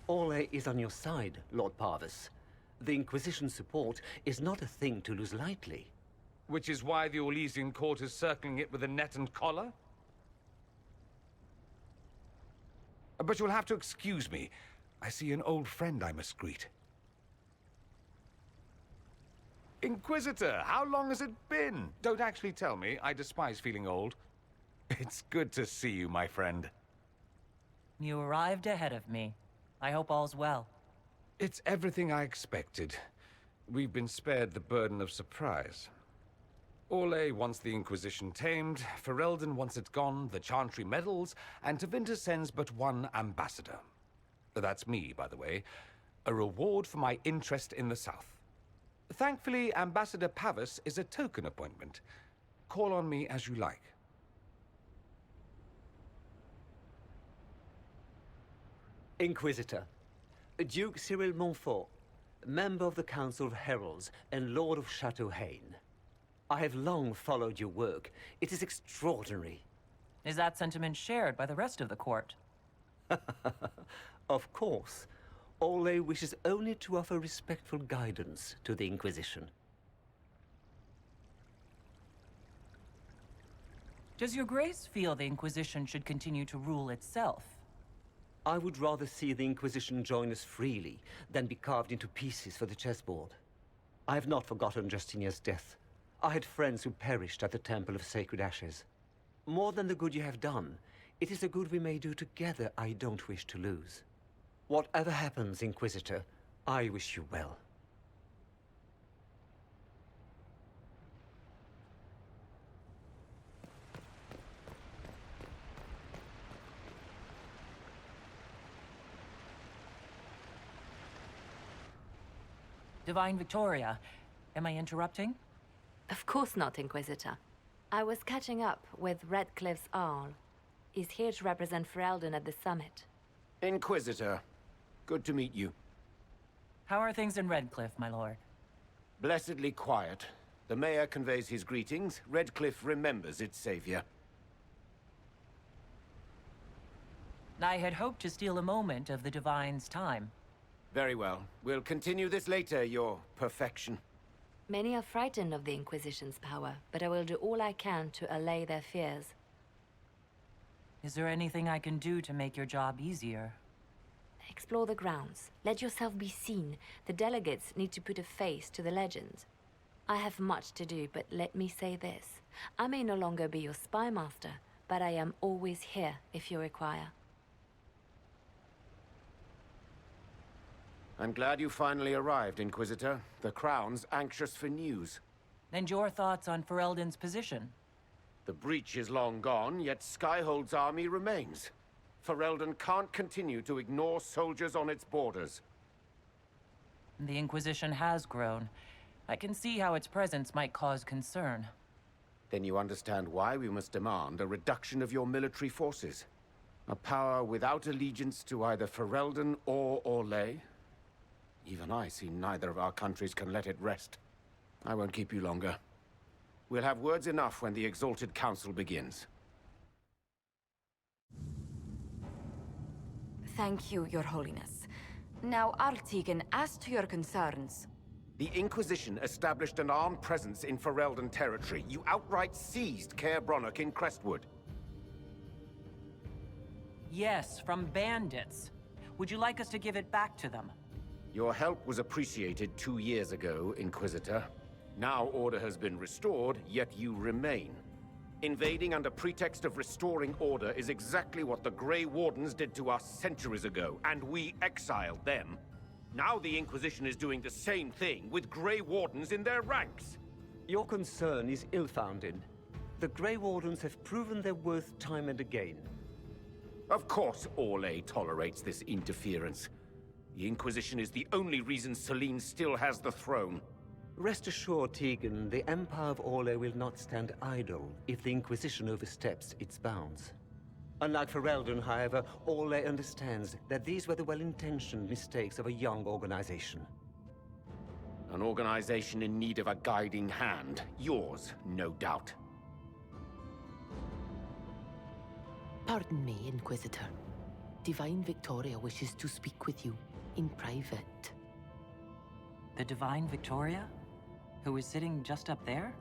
Ole is on your side, Lord Parvis. The Inquisition's support is not a thing to lose lightly. Which is why the Orlesian court is circling it with a net and collar? But you'll have to excuse me. I see an old friend I must greet. Inquisitor, how long has it been? Don't actually tell me. I despise feeling old. It's good to see you, my friend. You arrived ahead of me. I hope all's well. It's everything I expected. We've been spared the burden of surprise. Orlais wants the Inquisition tamed, Ferelden wants it gone, the Chantry meddles, and Tevinter sends but one ambassador. That's me, by the way. A reward for my interest in the South. Thankfully, Ambassador Pavis is a token appointment. Call on me as you like. Inquisitor, Duke Cyril Montfort, member of the Council of Heralds and Lord of Chateau Haine. I have long followed your work. It is extraordinary. Is that sentiment shared by the rest of the court? Of course. Ole wishes only to offer respectful guidance to the Inquisition. Does your grace feel the Inquisition should continue to rule itself? I would rather see the Inquisition join us freely than be carved into pieces for the chessboard. I have not forgotten Justinian's death. I had friends who perished at the Temple of Sacred Ashes. More than the good you have done, it is a good we may do together I don't wish to lose. Whatever happens, Inquisitor, I wish you well. Divine Victoria, am I interrupting? Of course not, Inquisitor. I was catching up with Redcliffe's Arl. He's here to represent Ferelden at the summit. Inquisitor, good to meet you. How are things in Redcliffe, my lord? Blessedly quiet. The mayor conveys his greetings. Redcliffe remembers its savior. I had hoped to steal a moment of the Divine's time. Very well. We'll continue this later, your perfection. Many are frightened of the Inquisition's power, but I will do all I can to allay their fears. Is there anything I can do to make your job easier? Explore the grounds. Let yourself be seen. The delegates need to put a face to the legend. I have much to do, but let me say this. I may no longer be your spy master, but I am always here if you require. I'm glad you finally arrived, Inquisitor. The Crown's anxious for news. And your thoughts on Ferelden's position? The breach is long gone, yet Skyhold's army remains. Ferelden can't continue to ignore soldiers on its borders. The Inquisition has grown. I can see how its presence might cause concern. Then you understand why we must demand a reduction of your military forces. A power without allegiance to either Ferelden or Orlais? Even I see neither of our countries can let it rest. I won't keep you longer. We'll have words enough when the Exalted Council begins. Thank you, Your Holiness. Now, Artigan, as to your concerns... The Inquisition established an armed presence in Ferelden territory. You outright seized Caer Bronach in Crestwood. Yes, from bandits. Would you like us to give it back to them? Your help was appreciated 2 years ago, Inquisitor. Now order has been restored, yet you remain. Invading under pretext of restoring order is exactly what the Grey Wardens did to us centuries ago, and we exiled them. Now the Inquisition is doing the same thing with Grey Wardens in their ranks. Your concern is ill-founded. The Grey Wardens have proven their worth time and again. Of course Orlais tolerates this interference. The Inquisition is the only reason Selene still has the throne. Rest assured, Tegan, the Empire of Orlais will not stand idle if the Inquisition oversteps its bounds. Unlike Ferelden, however, Orlais understands that these were the well-intentioned mistakes of a young organization. An organization in need of a guiding hand. Yours, no doubt. Pardon me, Inquisitor. Divine Victoria wishes to speak with you in private. The Divine Victoria? Who is sitting just up there?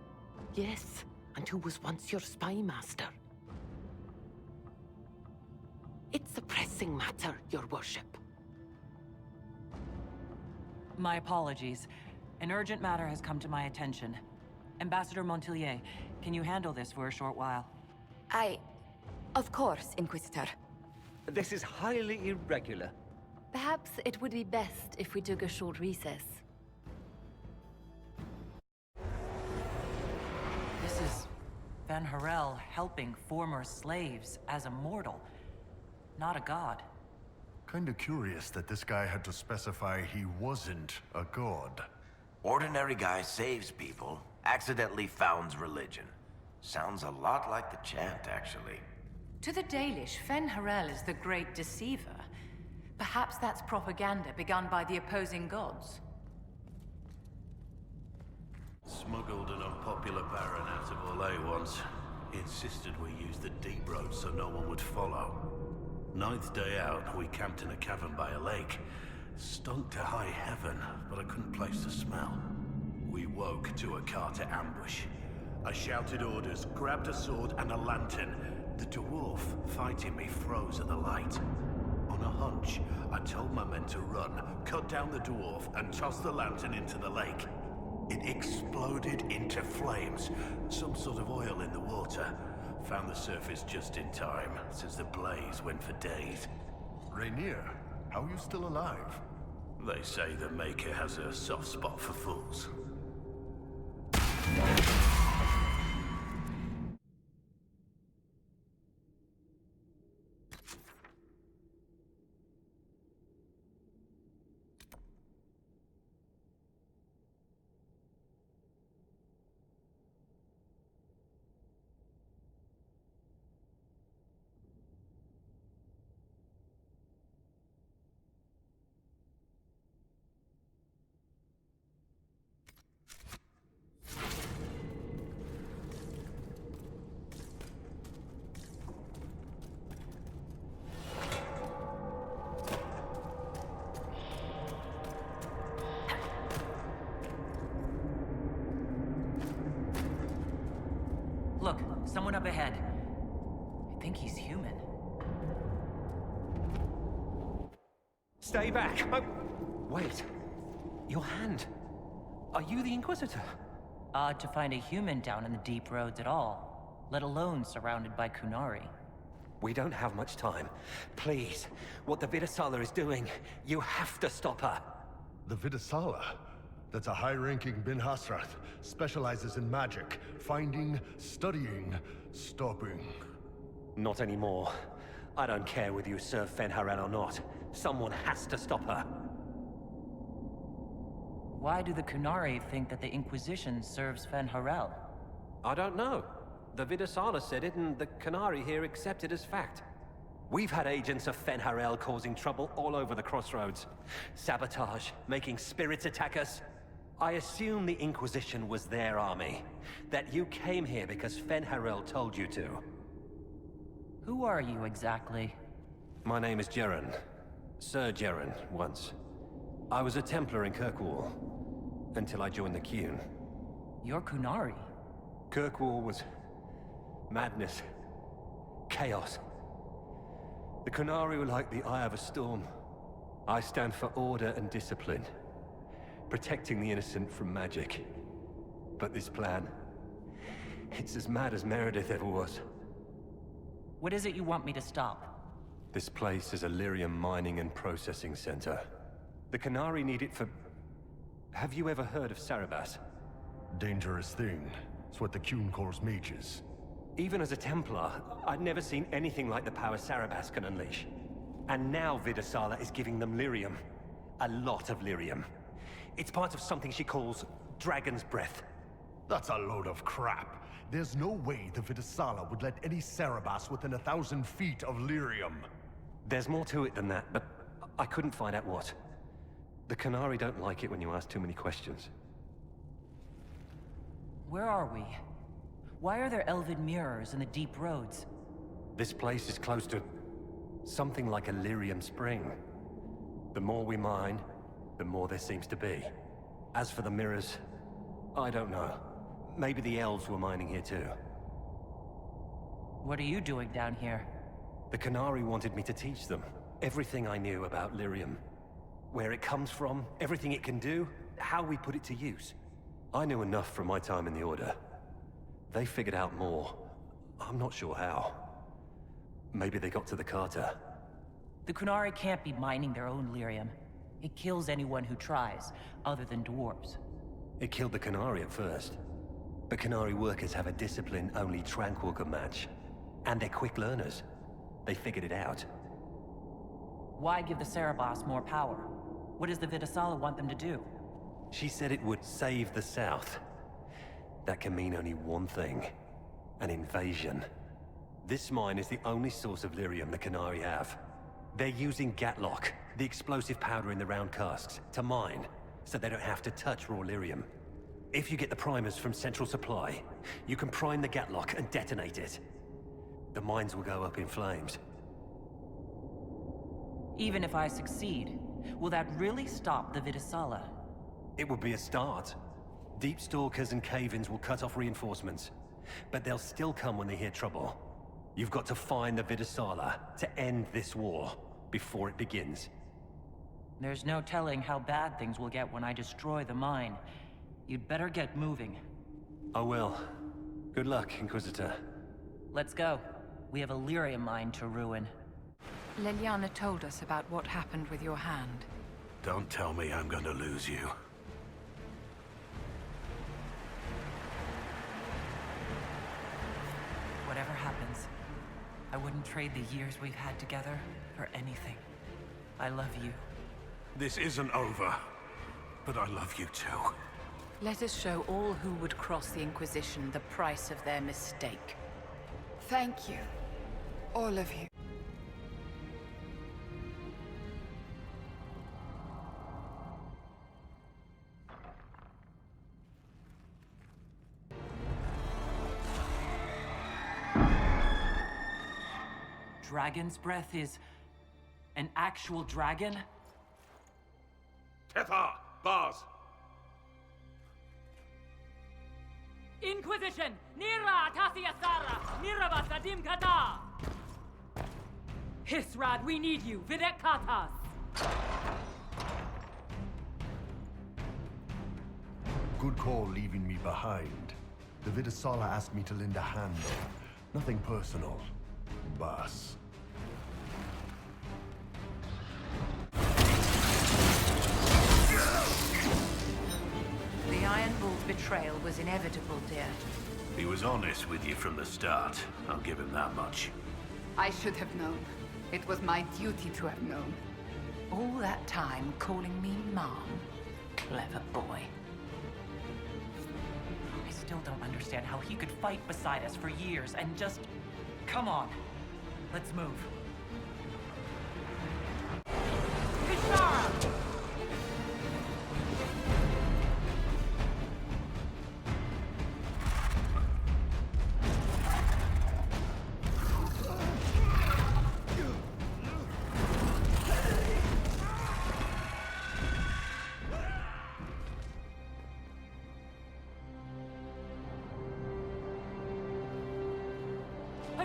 Yes, and who was once your spy master. It's a pressing matter, your worship. My apologies. An urgent matter has come to my attention. Ambassador Montilier, can you handle this for a short while? Of course, Inquisitor. This is highly irregular. Perhaps it would be best if we took a short recess. This is Van Harel helping former slaves as a mortal, not a god. Kinda curious that this guy had to specify he wasn't a god. Ordinary guy saves people, accidentally founds religion. Sounds a lot like the chant, actually. To the Dalish, Fen Harel is the great deceiver. Perhaps that's propaganda begun by the opposing gods. Smuggled an unpopular baron out of Orlais once. He insisted we use the deep road so no one would follow. Ninth day out, we camped in a cavern by a lake. Stunk to high heaven, but I couldn't place the smell. We woke to a Carter ambush. I shouted orders, grabbed a sword and a lantern. The dwarf fighting me froze at the light. On a hunch, I told my men to run, cut down the dwarf, and toss the lantern into the lake. It exploded into flames, some sort of oil in the water. Found the surface just in time, since the blaze went for days. Rainier, how are you still alive? They say the Maker has a soft spot for fools. Look, someone up ahead. I think he's human. Stay back! Oh, wait. Your hand. Are you the Inquisitor? Odd to find a human down in the deep roads at all, let alone surrounded by Kunari. We don't have much time. Please, what the Vidasala is doing, you have to stop her. The Vidasala? That's a high-ranking Bin Hasrath. Specializes in magic. Finding, studying, stopping. Not anymore. I don't care whether you serve Fen Harel or not. Someone has to stop her. Why do the Kunari think that the Inquisition serves Fen Harel? I don't know. The Vidasala said it, and the Canary here accept it as fact. We've had agents of Fen Harel causing trouble all over the crossroads. Sabotage, making spirits attack us. I assume the Inquisition was their army. That you came here because Fen Harel told you to. Who are you exactly? My name is Jeren. Sir Jeren, once. I was a Templar in Kirkwall, until I joined the Qun. You're Kunari. Kirkwall was madness, chaos. The Kunari were like the eye of a storm. I stand for order and discipline, protecting the innocent from magic. But this plan, it's as mad as Meredith ever was. What is it you want me to stop? This place is a lyrium mining and processing center. The Kunari need it for... Have you ever heard of Sarabas? Dangerous thing. It's what the Qun calls mages. Even as a Templar, I'd never seen anything like the power Sarabas can unleash. And now Vidasala is giving them lyrium. A lot of lyrium. It's part of something she calls Dragon's Breath. That's a load of crap. There's no way the Vidasala would let any Sarabas within 1,000 feet of lyrium. There's more to it than that, but I couldn't find out what. The Kunari don't like it when you ask too many questions. Where are we? Why are there elven mirrors in the deep roads? This place is close to Something like a lyrium spring. The more we mine, the more there seems to be. As for the mirrors, I don't know. Maybe the elves were mining here too. What are you doing down here? The Canary wanted me to teach them everything I knew about lyrium. Where it comes from, everything it can do, how we put it to use. I knew enough from my time in the Order. They figured out more. I'm not sure how. Maybe they got to the Carter. The Kunari can't be mining their own lyrium. It kills anyone who tries, other than dwarves. It killed the Canary at first. But Canary workers have a discipline only Tranquil can match. And they're quick learners. They figured it out. Why give the Cerebos more power? What does the Vidasala want them to do? She said it would save the South. That can mean only one thing. An invasion. This mine is the only source of lyrium the Canary have. They're using Gatlock, the explosive powder in the round casks, to mine, so they don't have to touch raw lyrium. If you get the primers from Central Supply, you can prime the Gatlock and detonate it. The mines will go up in flames. Even if I succeed, will that really stop the Vidasala? It would be a start. Deep Stalkers and Cave-ins will cut off reinforcements, but they'll still come when they hear trouble. You've got to find the Vidasala to end this war before it begins. There's no telling how bad things will get when I destroy the mine. You'd better get moving. I will. Good luck, Inquisitor. Let's go. We have a lyrium mine to ruin. Leliana told us about what happened with your hand. Don't tell me I'm going to lose you. Whatever happens, I wouldn't trade the years we've had together for anything. I love you. This isn't over, but I love you too. Let us show all who would cross the Inquisition the price of their mistake. Thank you, all of you. Dragon's breath is an actual dragon? Tethar! Bars! Inquisition! Nira Tasiasara! Niraba Sadim Kata! Hisrad, we need you! Videk Katas! Good call leaving me behind. The Vidasala asked me to lend a hand, though. Nothing personal. Boss. The Iron Bull's betrayal was inevitable, dear. He was honest with you from the start. I'll give him that much. I should have known. It was my duty to have known. All that time calling me Mom. Clever boy. I still don't understand how he could fight beside us for years and just... Come on. Let's move.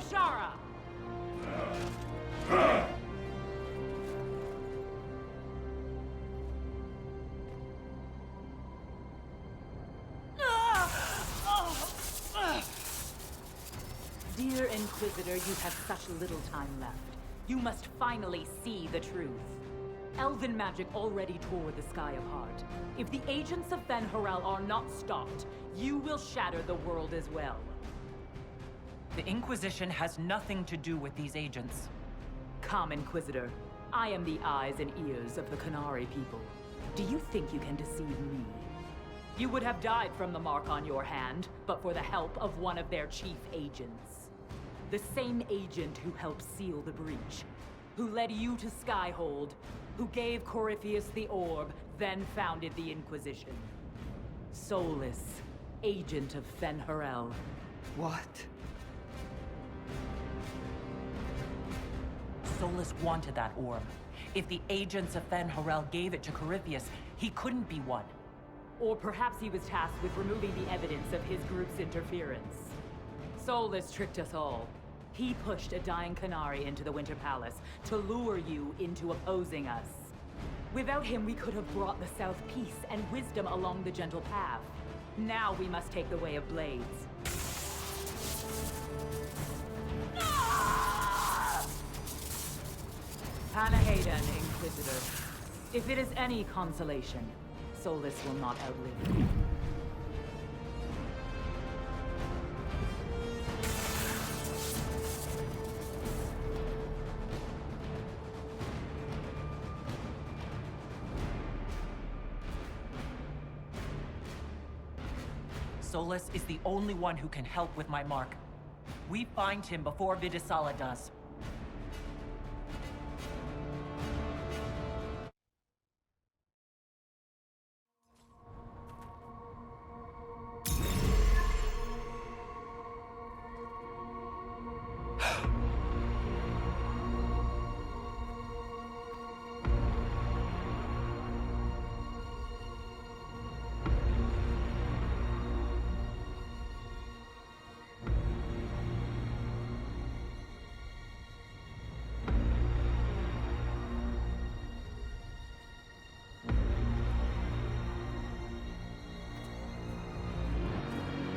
Kishara! Hashara! Dear Inquisitor, you have such little time left. You must finally see the truth. Elven magic already tore the sky apart. If the agents of Fen Harel are not stopped, you will shatter the world as well. The Inquisition has nothing to do with these agents. Come, Inquisitor. I am the eyes and ears of the Canary people. Do you think you can deceive me? You would have died from the mark on your hand, but for the help of one of their chief agents. The same agent who helped seal the breach, who led you to Skyhold, who gave Corypheus the orb, then founded the Inquisition. Soulless, agent of Fen Harel. What? Solus wanted that orb. If the agents of Fen Harel gave it to Corypheus, he couldn't be one. Or perhaps he was tasked with removing the evidence of his group's interference. Solus tricked us all. He pushed a dying Qunari into the Winter Palace to lure you into opposing us. Without him, we could have brought the South peace and wisdom along the gentle path. Now we must take the way of blades. Panaheda, Inquisitor. If it is any consolation, Solus will not outlive you. Solus is the only one who can help with my mark. We find him before Vidisala does.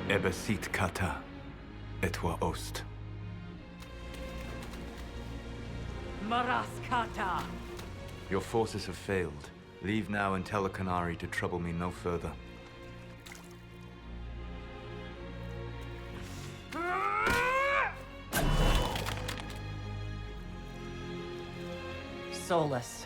Ebesit kata, etwa ost. Maraskata! Your forces have failed. Leave now and tell the Qunari to trouble me no further. Solus.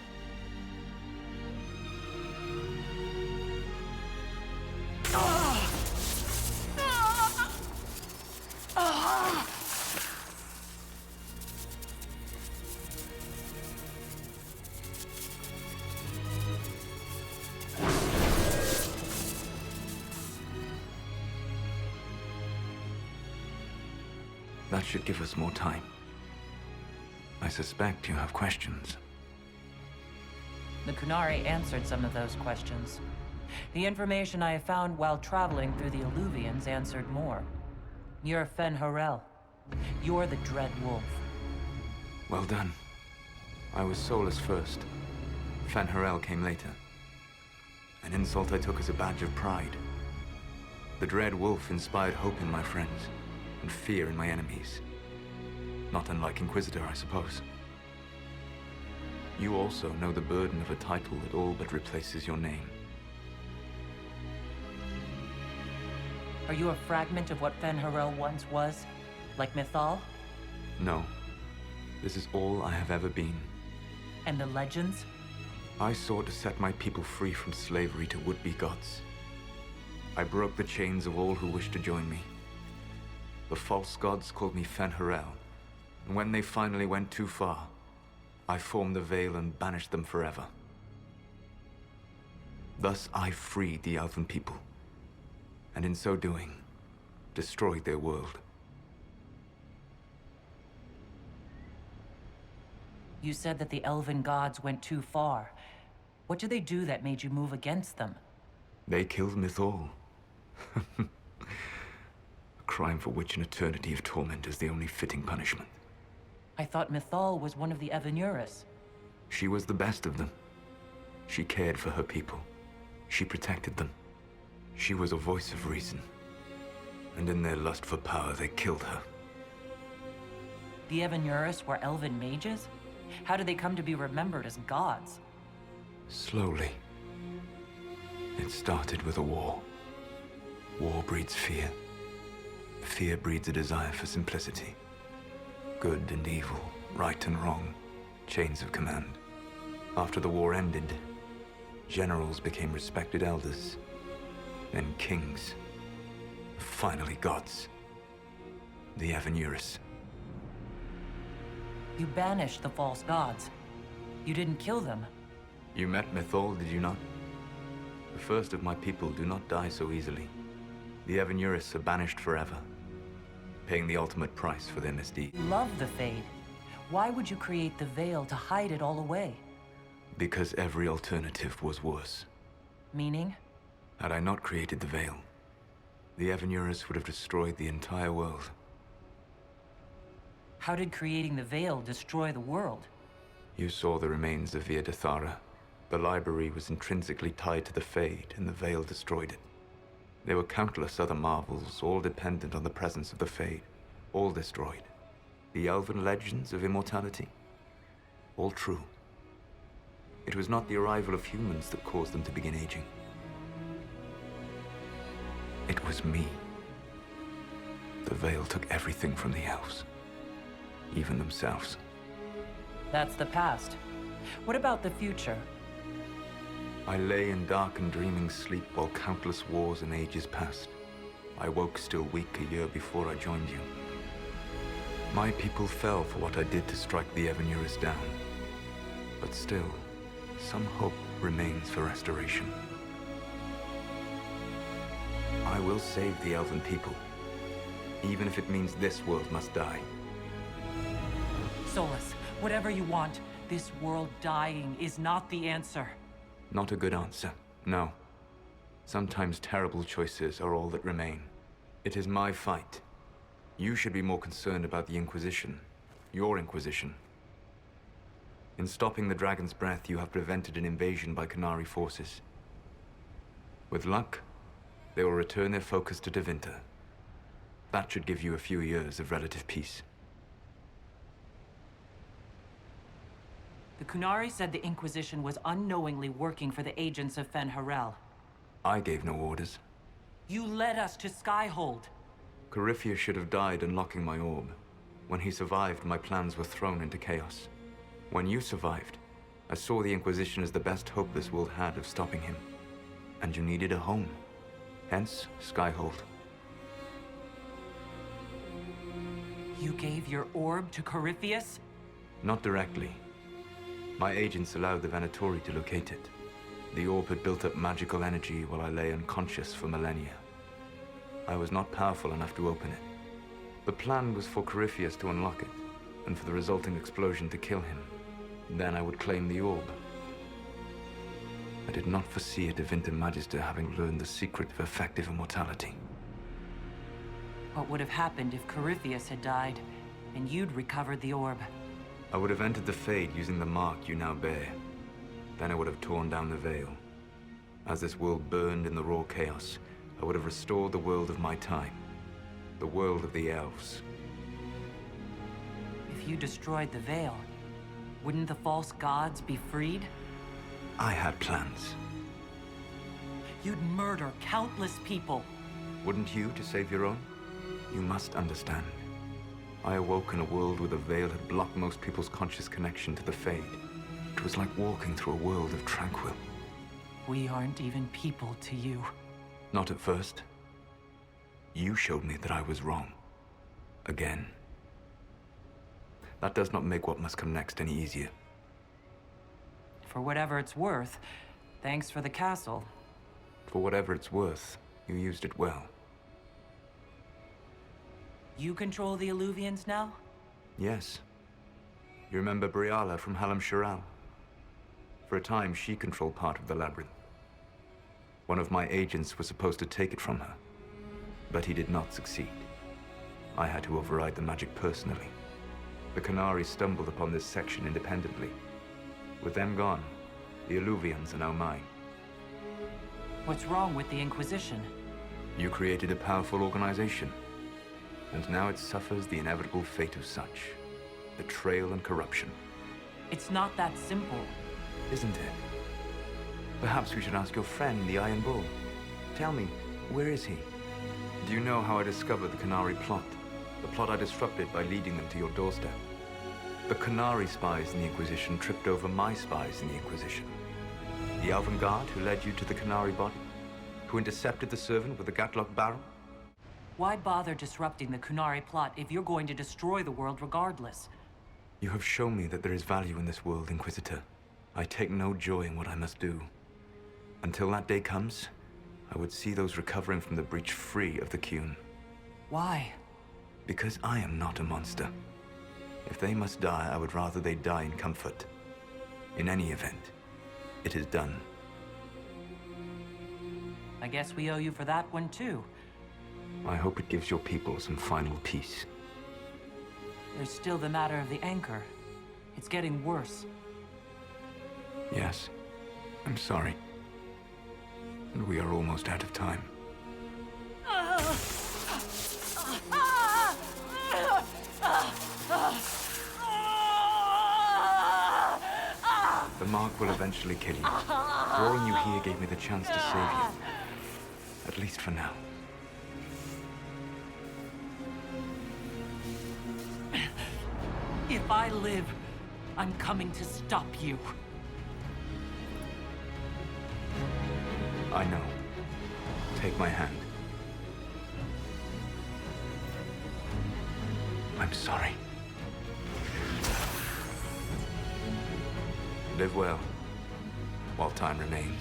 That should give us more time. I suspect you have questions. The Qunari answered some of those questions. The information I have found while traveling through the Alluvians answered more. You're Fen Harel. You're the Dread Wolf. Well done. I was Solus first. Fen Harel came later. An insult I took as a badge of pride. The Dread Wolf inspired hope in my friends, and fear in my enemies. Not unlike Inquisitor, I suppose. You also know the burden of a title that all but replaces your name. Are you a fragment of what Fen Harel once was? Like Mythal? No. This is all I have ever been. And the legends? I sought to set my people free from slavery to would-be gods. I broke the chains of all who wished to join me. The false gods called me Fen Harel, and when they finally went too far, I formed the Veil and banished them forever. Thus I freed the Elven people, and in so doing, destroyed their world. You said that the Elven gods went too far. What did they do that made you move against them? They killed Mythal. A crime for which an eternity of torment is the only fitting punishment. I thought Mythal was one of the Evanuris. She was the best of them. She cared for her people. She protected them. She was a voice of reason. And in their lust for power, they killed her. The Evanuris were Elven mages? How did they come to be remembered as gods? Slowly. It started with a war. War breeds fear. Fear breeds a desire for simplicity. Good and evil, right and wrong, chains of command. After the war ended, generals became respected elders, then kings, finally gods. The Evanuris. You banished the false gods. You didn't kill them. You met Mythal, did you not? The first of my people do not die so easily. The Evanuris are banished forever, paying the ultimate price for their misdeed. You love the Fade. Why would you create the Veil to hide it all away? Because every alternative was worse. Meaning? Had I not created the Veil, the Evanurus would have destroyed the entire world. How did creating the Veil destroy the world? You saw the remains of Via Dathara. The library was intrinsically tied to the Fade, and the Veil destroyed it. There were countless other marvels, all dependent on the presence of the Fade, all destroyed. The elven legends of immortality, all true. It was not the arrival of humans that caused them to begin aging. It was me. The Veil took everything from the elves, even themselves. That's the past. What about the future? I lay in dark and dreaming sleep while countless wars and ages passed. I woke still weak a year before I joined you. My people fell for what I did to strike the Evanurus down. But still, some hope remains for restoration. I will save the elven people, even if it means this world must die. Solus, whatever you want, this world dying is not the answer. Not a good answer, no. Sometimes terrible choices are all that remain. It is my fight. You should be more concerned about the Inquisition. Your Inquisition. In stopping the Dragon's Breath, you have prevented an invasion by Qunari forces. With luck, they will return their focus to Tevinter. That should give you a few years of relative peace. The Qunari said the Inquisition was unknowingly working for the agents of Fen Harel. I gave no orders. You led us to Skyhold. Corypheus should have died unlocking my orb. When he survived, my plans were thrown into chaos. When you survived, I saw the Inquisition as the best hope this world had of stopping him. And you needed a home. Hence, Skyhold. You gave your orb to Corypheus? Not directly. My agents allowed the Venatori to locate it. The orb had built up magical energy while I lay unconscious for millennia. I was not powerful enough to open it. The plan was for Corypheus to unlock it, and for the resulting explosion to kill him. Then I would claim the orb. I did not foresee a Tevinter Magister having learned the secret of effective immortality. What would have happened if Corypheus had died, and you'd recovered the orb? I would have entered the Fade using the mark you now bear. Then I would have torn down the Veil. As this world burned in the raw chaos, I would have restored the world of my time. The world of the elves. If you destroyed the Veil, wouldn't the false gods be freed? I had plans. You'd murder countless people. Wouldn't you to save your own? You must understand. I awoke in a world where the Veil had blocked most people's conscious connection to the Fade. It was like walking through a world of tranquil. We aren't even people to you. Not at first. You showed me that I was wrong. Again. That does not make what must come next any easier. For whatever it's worth, thanks for the castle. For whatever it's worth, you used it well. You control the Alluvians now? Yes. You remember Briala from Halam Shiral? For a time, she controlled part of the labyrinth. One of my agents was supposed to take it from her, but he did not succeed. I had to override the magic personally. The Qunari stumbled upon this section independently. With them gone, the Alluvians are now mine. What's wrong with the Inquisition? You created a powerful organization, and now it suffers the inevitable fate of such. Betrayal and corruption. It's not that simple. Isn't it? Perhaps we should ask your friend, the Iron Bull. Tell me, where is he? Do you know how I discovered the Qunari plot? The plot I disrupted by leading them to your doorstep. The Qunari spies in the Inquisition tripped over my spies in the Inquisition. The Elven Guard who led you to the Qunari body? Who intercepted the servant with the Gatlock barrel? Why bother disrupting the Qunari plot if you're going to destroy the world regardless? You have shown me that there is value in this world, Inquisitor. I take no joy in what I must do. Until that day comes, I would see those recovering from the breach free of the Qun. Why? Because I am not a monster. If they must die, I would rather they die in comfort. In any event, it is done. I guess we owe you for that one, too. I hope it gives your people some final peace. There's still the matter of the anchor. It's getting worse. Yes, I'm sorry. And we are almost out of time. The mark will eventually kill you. Drawing you here gave me the chance to save you. At least for now. If I live, I'm coming to stop you. I know. Take my hand. I'm sorry. Live well, while time remains.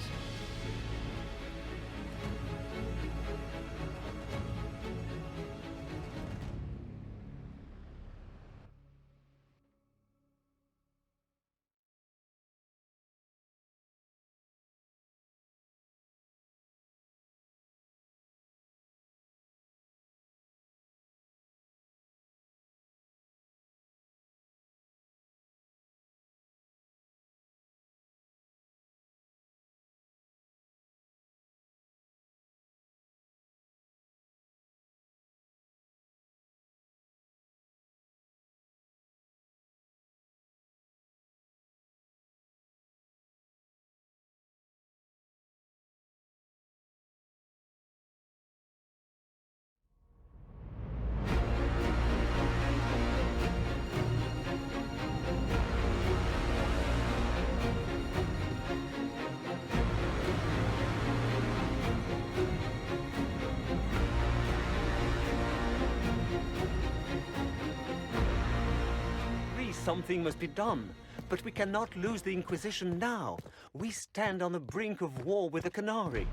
Something must be done, but we cannot lose the Inquisition now. We stand on the brink of war with the Canary.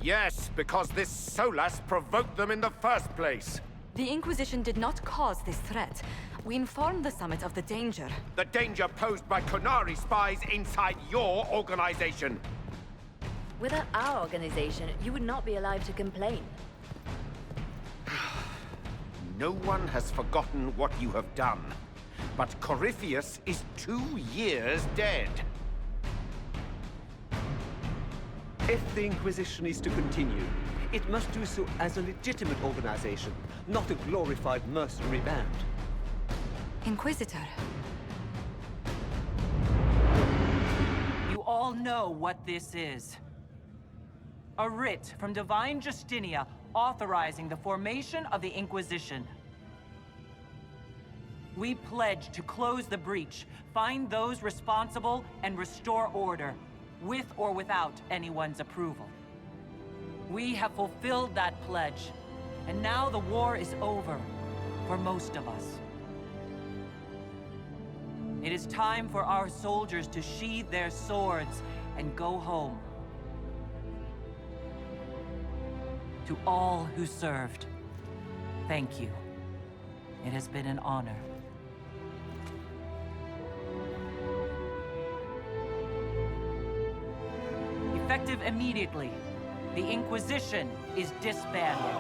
Yes, because this Solas provoked them in the first place. The Inquisition did not cause this threat. We informed the Summit of the danger. The danger posed by Canary spies inside your organization. Without our organization, you would not be alive to complain. No one has forgotten what you have done. But Corypheus is 2 years dead. If the Inquisition is to continue, it must do so as a legitimate organization, not a glorified mercenary band. Inquisitor. You all know what this is. A writ from Divine Justinia authorizing the formation of the Inquisition. We pledge to close the breach, find those responsible, and restore order, with or without anyone's approval. We have fulfilled that pledge, and now the war is over, for most of us. It is time for our soldiers to sheathe their swords and go home. To all who served, thank you. It has been an honor. Effective immediately, the Inquisition is disbanded.